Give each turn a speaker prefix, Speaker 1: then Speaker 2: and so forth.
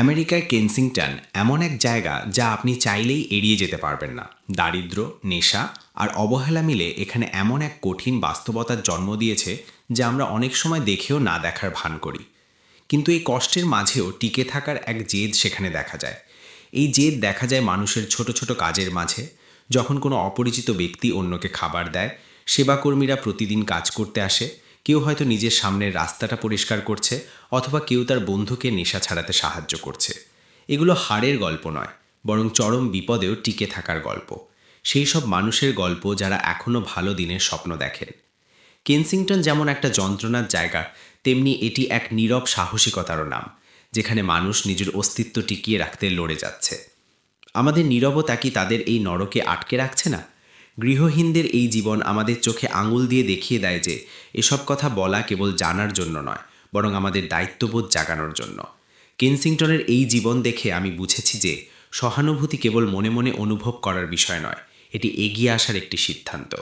Speaker 1: আমেরিকায় কেনসিংটন এমন এক জায়গা যা আপনি চাইলেই এড়িয়ে যেতে পারবেন না। দারিদ্র্য, নেশা আর অবহেলা মিলে এখানে এমন এক কঠিন বাস্তবতার জন্ম দিয়েছে যা আমরা অনেক সময় দেখেও না দেখার ভান করি। কিন্তু এই কষ্টের মাঝেও টিকে থাকার এক জেদ সেখানে দেখা যায়। এই জেদ দেখা যায় মানুষের ছোট ছোট কাজের মাঝে। যখন কোনো অপরিচিত ব্যক্তি অন্যকে খাবার দেয়, সেবাকর্মীরা প্রতিদিন কাজ করতে আসে, কেউ হয়তো নিজের সামনের রাস্তাটা পরিষ্কার করছে, অথবা কেউ তার বন্ধুকে নেশা ছাড়াতে সাহায্য করছে। এগুলো হারের গল্প নয়, বরং চরম বিপদেও টিকে থাকার গল্প। সেই সব মানুষের গল্প যারা এখনও ভালো দিনের স্বপ্ন দেখেন। কেনসিংটন যেমন একটা যন্ত্রণার জায়গা, তেমনি এটি এক নীরব সাহসিকতারও নাম, যেখানে মানুষ নিজের অস্তিত্ব টিকিয়ে রাখতে লড়ে যাচ্ছে। আমাদের নীরবতা কি তাদের এই নরকে আটকে রাখছে না? গৃহহীনদের এই জীবন আমাদের চোখে আঙুল দিয়ে দেখিয়ে দেয় যে এসব কথা বলা কেবল জানার জন্য নয়, বরং আমাদের দায়িত্ববোধ জাগানোর জন্য। কেনসিংটনের এই জীবন দেখে আমি বুঝেছি যে সহানুভূতি কেবল মনে মনে অনুভব করার বিষয় নয়, এটি এগিয়ে আসার একটি সিদ্ধান্ত।